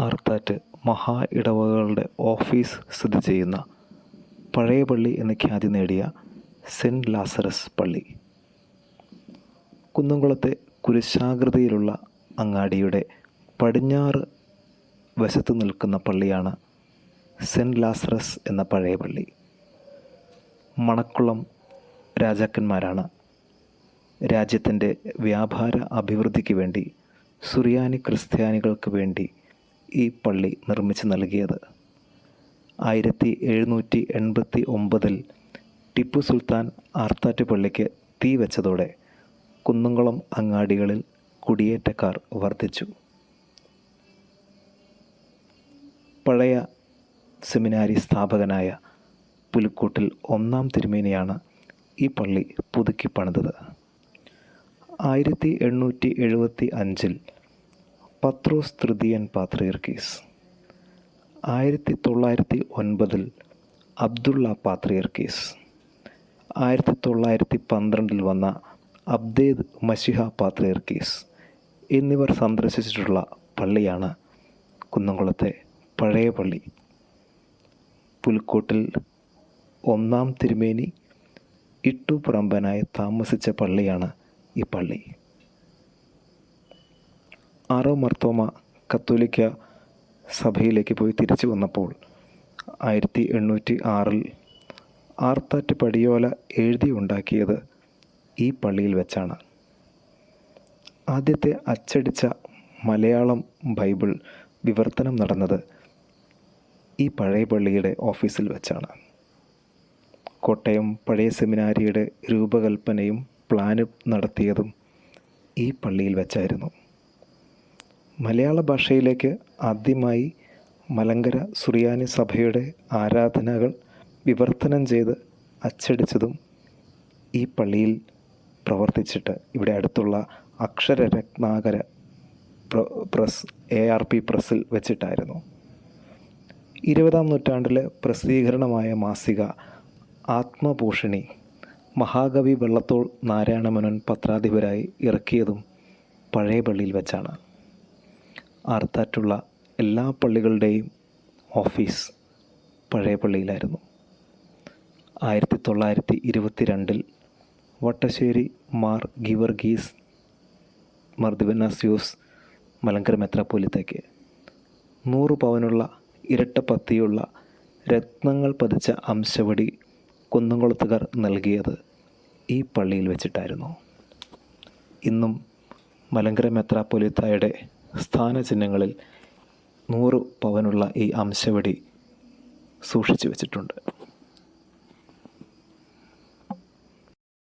ആർത്താറ്റ് മഹാ ഇടവകകളുടെ ഓഫീസ് സ്ഥിതി ചെയ്യുന്ന പഴയ പള്ളി എന്ന് ഖ്യാതി നേടിയ സെൻറ്റ് ലാസറസ് പള്ളി. കുന്നംകുളത്തെ കുരിശാകൃതിയിലുള്ള അങ്ങാടിയുടെ പടിഞ്ഞാറ് വശത്ത് നിൽക്കുന്ന പള്ളിയാണ് സെൻറ്റ് ലാസറസ് എന്ന പഴയ പള്ളി. മണക്കുളം രാജാക്കന്മാരാണ് രാജ്യത്തിൻ്റെ വ്യാപാര അഭിവൃദ്ധിക്ക് വേണ്ടി സുറിയാനി ക്രിസ്ത്യാനികൾക്ക് വേണ്ടി ഈ പള്ളി നിർമ്മിച്ച് നൽകിയത്. 1789 ടിപ്പു സുൽത്താൻ ആർത്താറ്റ് പള്ളിക്ക് തീ വെച്ചതോടെ കുന്നംകുളം അങ്ങാടികളിൽ കുടിയേറ്റക്കാർ വർദ്ധിച്ചു. പഴയ സെമിനാരി സ്ഥാപകനായ പുലിക്കോട്ടിൽ 1-ാം തിരുമേനിയാണ് ഈ പള്ളി പുതുക്കി പണിതത്. 1875 പത്രോസ് തൃതീയൻ പാത്രിയർക്കീസ്, 1909 അബ്ദുള്ള പാത്രിയർക്കീസ്, 1912 വന്ന അബ്ദേദ് മശിഹ പാത്രിയർക്കീസ് എന്നിവർ സന്ദർശിച്ചിട്ടുള്ള പള്ളിയാണ് കുന്നംകുളത്തെ പഴയ പള്ളി. പുലിക്കോട്ടിൽ 1-ാം തിരുമേനി ഇട്ടുപറമ്പനായി താമസിച്ച പള്ളിയാണ് ഈ പള്ളി. 6 മർത്തോമ കത്തോലിക്ക സഭയിലേക്ക് പോയി തിരിച്ചു വന്നപ്പോൾ 1806 ആർത്താറ്റ് പടിയോല എഴുതി ഉണ്ടാക്കിയത് ഈ പള്ളിയിൽ വെച്ചാണ്. ആദ്യത്തെ അച്ചടിച്ച മലയാളം ബൈബിൾ വിവർത്തനം നടന്നത് ഈ പഴയ പള്ളിയുടെ ഓഫീസിൽ വെച്ചാണ്. കോട്ടയം പഴയ സെമിനാരിയുടെ രൂപകൽപ്പനയും പ്ലാനും നടത്തിയതും ഈ പള്ളിയിൽ വെച്ചായിരുന്നു. മലയാള ഭാഷയിലേക്ക് ആദ്യമായി മലങ്കര സുറിയാനി സഭയുടെ ആരാധനകൾ വിവർത്തനം ചെയ്ത് അച്ചടിച്ചതും ഈ പള്ളിയിൽ പ്രവർത്തിച്ചിട്ട് ഇവിടെ അടുത്തുള്ള അക്ഷരരത്നാകര പ്രസ് ARP പ്രസ്സിൽ വെച്ചിട്ടായിരുന്നു. 20-ാം നൂറ്റാണ്ടിൽ പ്രസിദ്ധീകരണമായ മാസിക ആത്മഭൂഷണി മഹാകവി വെള്ളത്തോൾ നാരായണമേനോൻ പത്രാധിപരായി ഇറക്കിയതും പഴയ പള്ളിയിൽ വെച്ചാണ്. ആർത്താറ്റുള്ള എല്ലാ പള്ളികളുടെയും ഓഫീസ് പഴയ പള്ളിയിലായിരുന്നു. 1922 വട്ടശ്ശേരി മാർ ഗീവർഗീസ് മാർ ദിവന്നാസ്യോസ് മലങ്കര മെത്രാപ്പോലിത്തയ്ക്ക് 100 പവനുള്ള ഇരട്ടപ്പത്തിയുള്ള രത്നങ്ങൾ പതിച്ച അംശവടി കുന്നംകുളത്തുകാർ നൽകിയത് ഈ പള്ളിയിൽ വെച്ചിട്ടായിരുന്നു. ഇന്നും മലങ്കര മെത്രാപ്പൊലീത്തായുടെ സ്ഥാനചിഹ്നങ്ങളിൽ 100 പവനുള്ള ഈ അംശവടി സൂക്ഷിച്ചു വെച്ചിട്ടുണ്ട്.